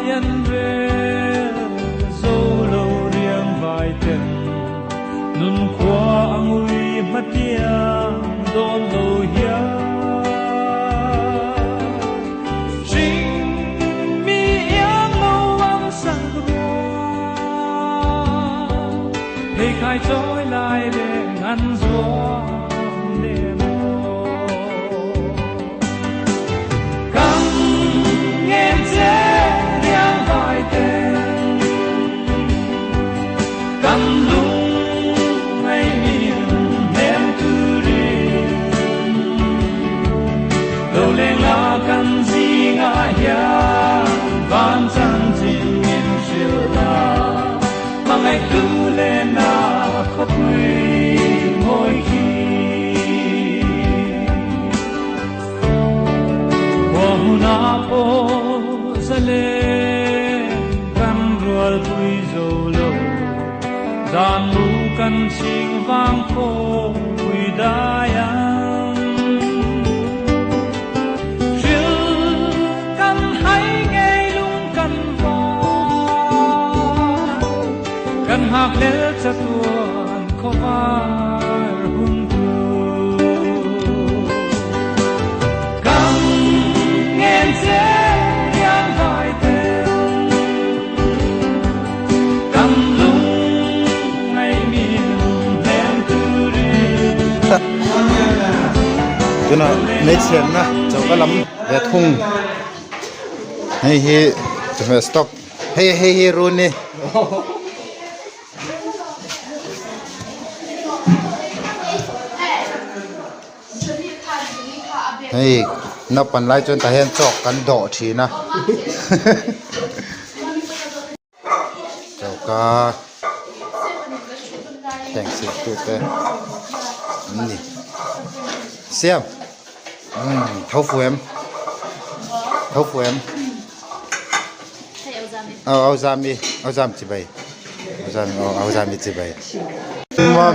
yên về solo riêng vài tiếng nun qua ngui mất tiếng đôn lâu hiya chính mi yêu màu vàng sang rùa để khai trôi lại để ngăn gió đêm van chân tình em chiều ta mà ngày cứ lên na khóc quỳ mỗi khi hoa na po sa lên cam ruột vui dầu lâu đàn lu căn sinh vang phố vui đai hạc lệ cho tuôn khó var hung tu cam nghe dễ yang vai tên cam lung ngày miền đêm tu đi cho nó lấy tiền na cho cái lắm để thùng hay hi cho phải stock hay run đi hey nó pan lại cho ta hiện chọc cắn đỏ chỉ na chọc cá thành xịt tụt đấy nè xem thấu phụ em ao giam chỉ bay ao giam chỉ bay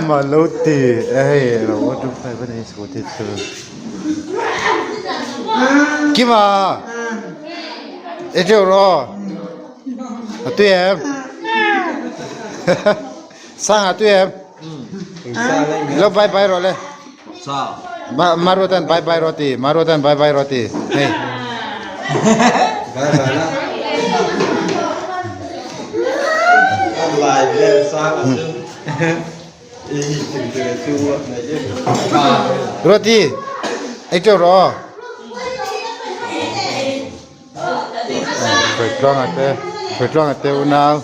mà lâu tì ấy là ô tô phải bên này số tiền từ kim à em chưa rồi tụi em sang à tụi em lâu bye rồi lên sao marutan bye rồi thì hey lại lên sang roti em chưa rồi phải tròn ở tê nào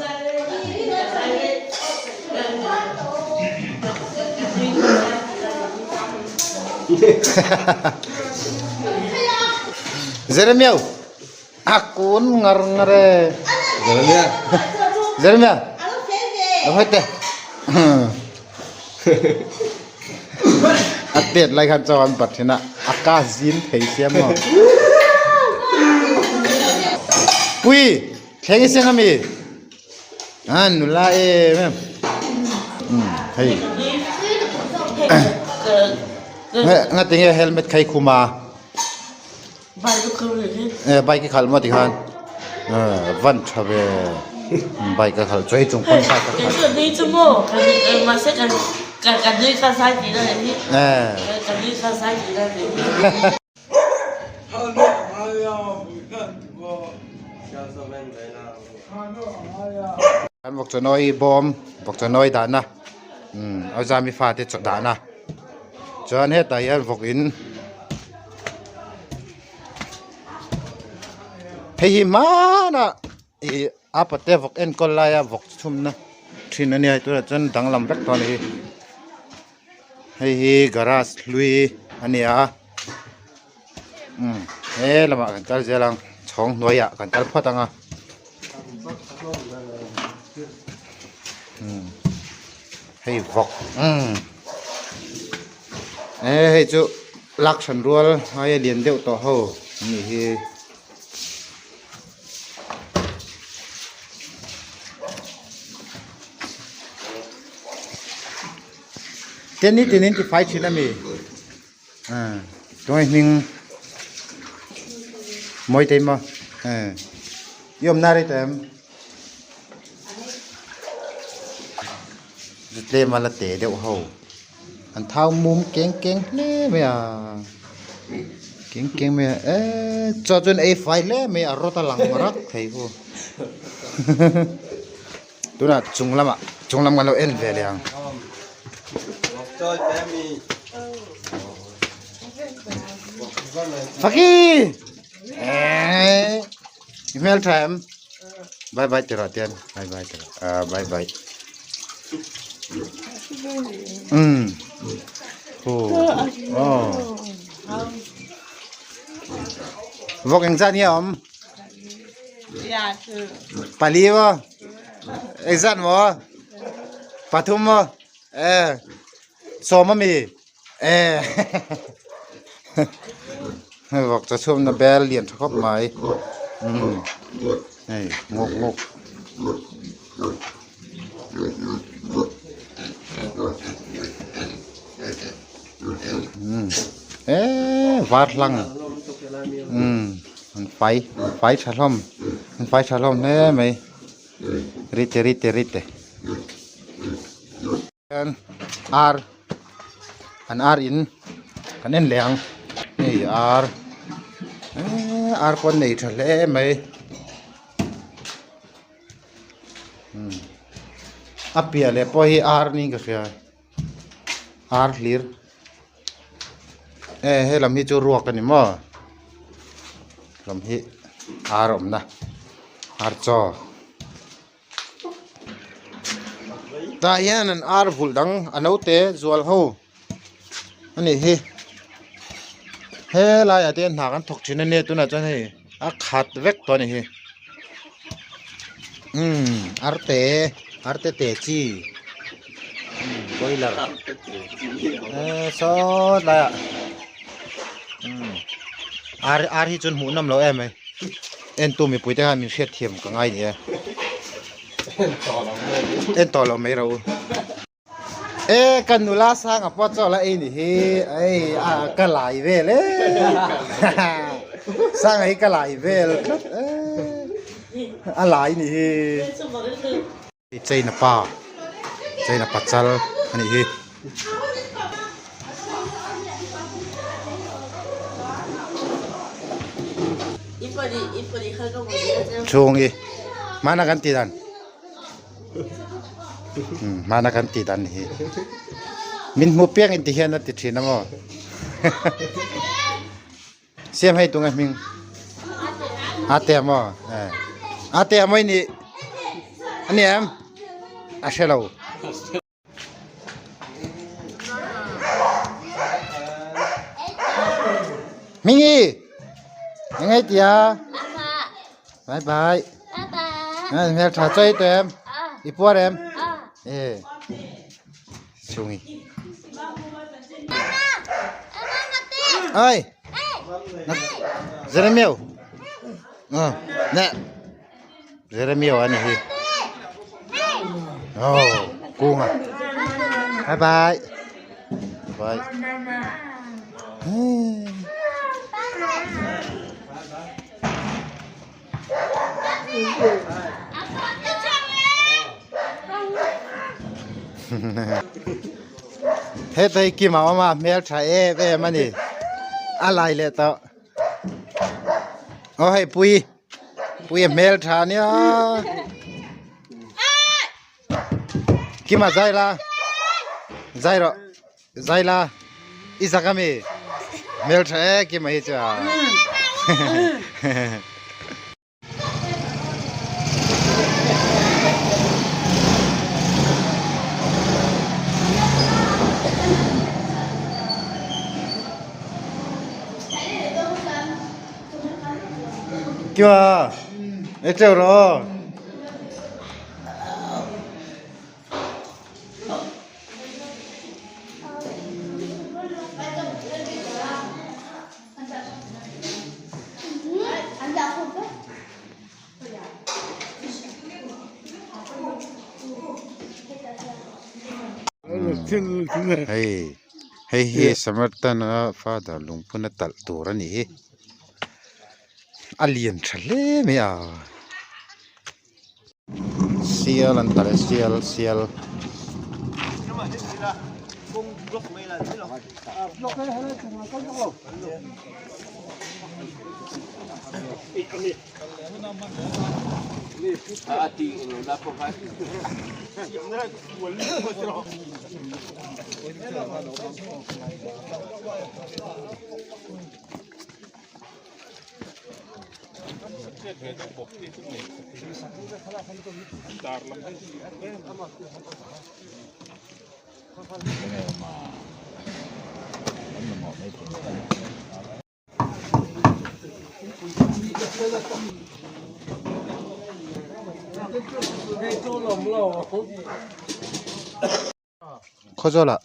Jeremiah akun ngar-ngare Jeremiah apa itu update lại kan cawan patina akazin thei siam mo ui thei siam ami nula mem hey nggak tinggal helmet kai kuma baik cái khal mà thì han vẫn cho về baik cái khal chơi chung con sai cái khal đi chung mô mà sẽ cần đi khal sai gì đó này cần đi khal sai gì đó này anh bọc cho nói bom bọc cho nói đạn na ao ra mi pha thì chọn đạn na cho anh hết tay anh bọc in hey mà na apa te vok en kol la ya vok chum na thin ani ai tu chan dang lam rak to ni hey garage lui ani a he lama kan tar jelang chong noya kan tar phatanga hey vok hey chu lak san rual ai liền deuh to ho ni hi Tenin ti fight chila mi tôi mình môi tay mà ยมนาริเต็มเตะมาละเตะเดี๋ยวเฮาอันเท้ามุมเก่งๆเนี่ยไม่อ่ะเก่งๆไม่เอ๊ะจอจนไอ้ไฟเลยไม่อ่ะรถตะลังมารักใครกูตัวน่ะจงลำกันเราเอ็นเวลียง Chơi bé mi. Fakir email time bye bye chera tian bye bye chera bye bye oh vok ang zan yom dạ thưa pali wo exam wo pathum wo so ma miบอกจะช่วงนะแบลเลียนทบไหมนี่งกวาดลังมันไฟฉลอมมันไฟฉลอมแน่ไหมริเตอันอินกันเน้นแหลงนี่คนไหนทะเลไหมเปียเลยพอฮีนี่ก็คือลีร์เฮ้ลำฮีจูรวกกันนี่มั้งลำฮีอมนะจอตาเย็นนั่นฟุลดังอันเอาเตะจวลเขาอันนี้เฮ้ลายเดียนหากันถกชินเนี่ยตัวน่ะจังเฮ้ขาดเวกตัวนี้อาร์เตจีก็อีหล่ะสดเลยที่จนหูน้ำเราไหมตัวมีปุ๋ยแต่มีเชือกเทียมก็ง่ายดีต่อเราไม่รู้กันนุลาสร้างกับพ่อเจ้าละนี่ก็หลายเวลสร้างก็หลายเวลอะไรนี่ใจนับป้าจัลอันนี้อีปดีเขาก็บอก ช่วงนี้มานักันตีดันมานักันตีดันนี่มินมูเปียงอินทิเฮนนัติชินนะมั้งเสียมให้ตรงไหนมิงอาเตียมั้งอาเตียมั้ยนี่อันนี้อาเชลล์มิงยังไงเตียบายบายเมียถ่ายใจเต็มอีปัวเต็มช่วงนี้เอ้ยเจเรมิโอเนี่ยเจเรมิโออันนี้โอ้กุ้งอ่ะบายบายเฮ้ยตัวกี่มาเมลชายมันนี่อะไรเลยต่อโอ้ยปุยเมลชาเนี่ยกี่มาใจละอีสักมีเมลชายกี่มาจ้ากี่ว่าเจ้าหรอเฮ้ยสมัตินะฟ้าดาลุงพุนตัลตัวนี่อเลียนทะเลไม่ Sial antara sial. 커져라.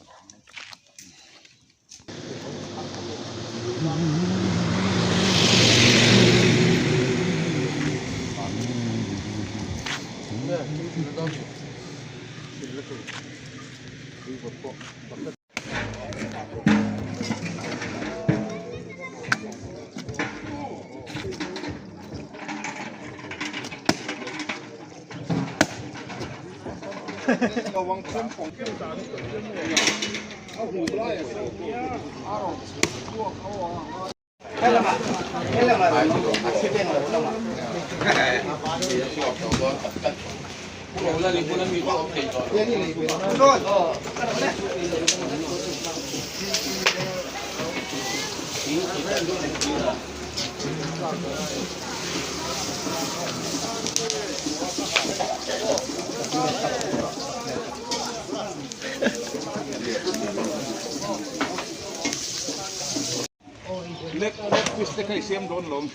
เล็กพิสเต็กให้เสียมโดนลม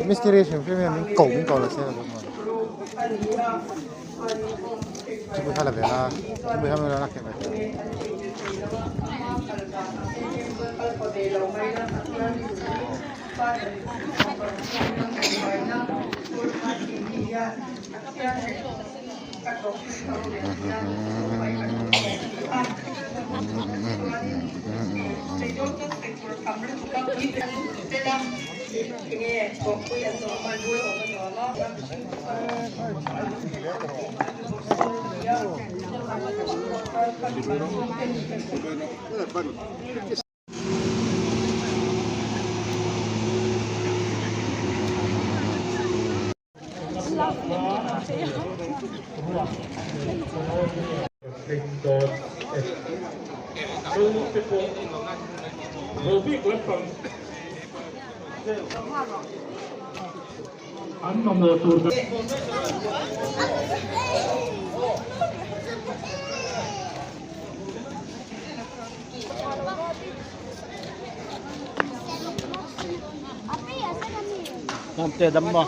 Misteri sempre mi convinco la sera dopo. Ci puoi fare la vera, ci puoi fare la che Nanti damma.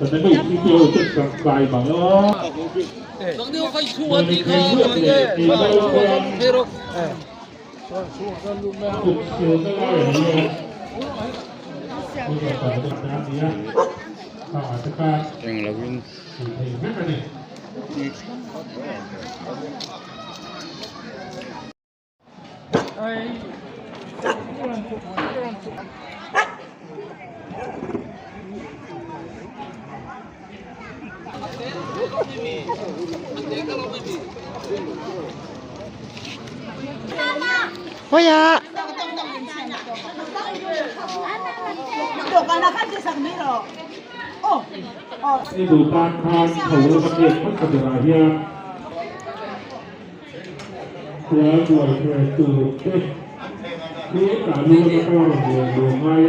Tapi itu untuk kaya banget. Bang dia kau suruh dia kau dia. Pero. Yang lain. โอ้ยอะ นี่ดูการทานของประเทศพัฒนาเฮียเพื่อช่วยเพื่อสูบเด็กนี่การรู้แล้วก็ดูง่าย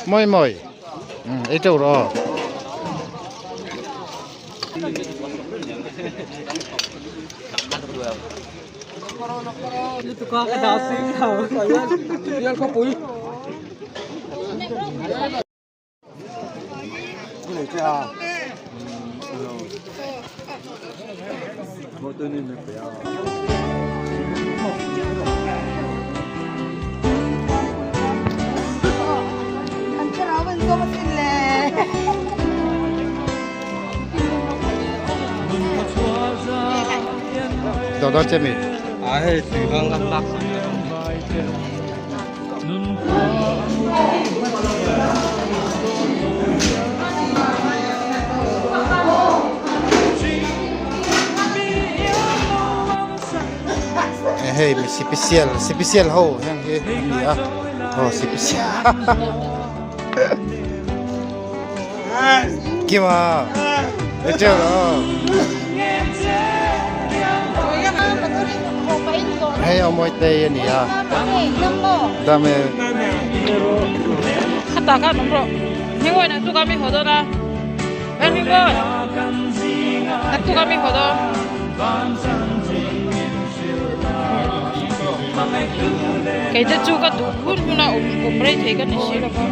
mồi mồi ấy châu đó Itu kau ada asing kau. Dia kau pui. Ini cah. Mau tu ni nak ya. Ancar awan kau masih le. đó đó chơi mình Ai từ hang lắc lắc. hey mình special hô hang hey gì à special kia mà để chơi đó hey ông mọi tay này à đam mê 갔다가 nomor 행거나 또 가미 허더라 행거 또 가미 허더 cái chú có đủ cũng là ủng lấy thấy cái này xí là không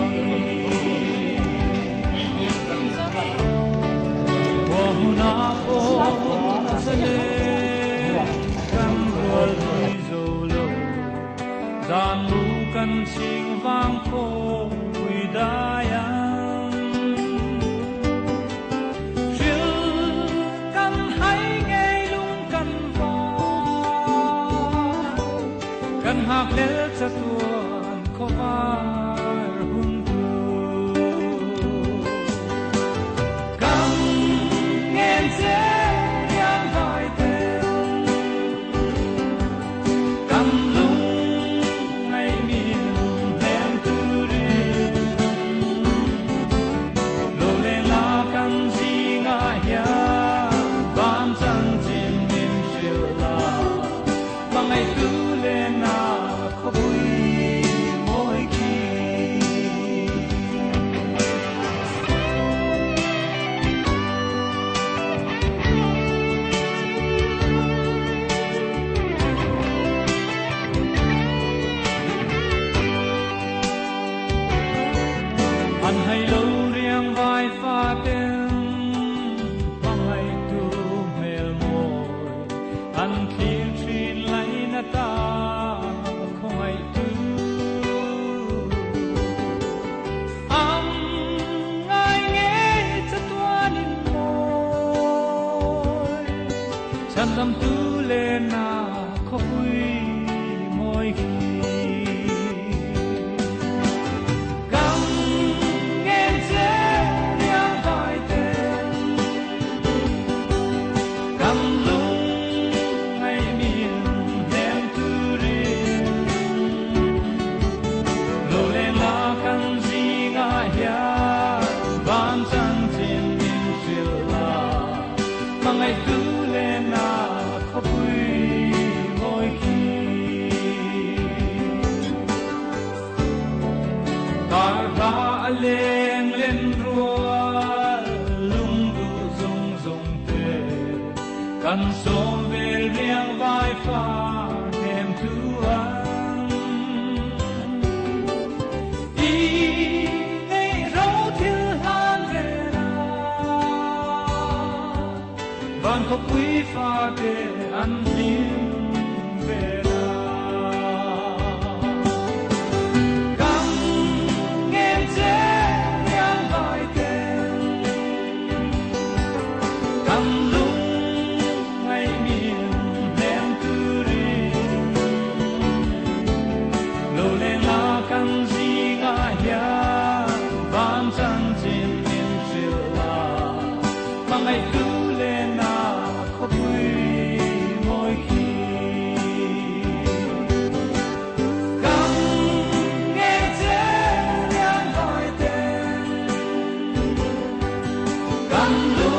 gian lu căn sinh vang khô quỳ đayan phiêu căn hay nghe lung căn căn hạc lệ cho tuan khó var hung tu căn nghe dễ yang vai tên căn lung ngày miền đêm tu đi lô lên la căn gì ngã ya ban chân chim niềm chiều la bằng ngày tu lên na khó vui dam tu le na khoi moi khi gam ngen che liang vai te gam lung ai min hem tu ri lo le na kan zinga ya ban chan chin min chil la mangai tu le na khopui moi khi tar ra aleng len rua lung du zong zong te kan som vel riang vai fa hem tu an i nei ro thil han ve na van khopui fa te an lim ve na gam ngen che liang vai te gam lung ai min hem tu ri lo le na kan zinga ya van chan chin min chil la mangai tu le na khopui moi khi gam nge che liang vai te gam lu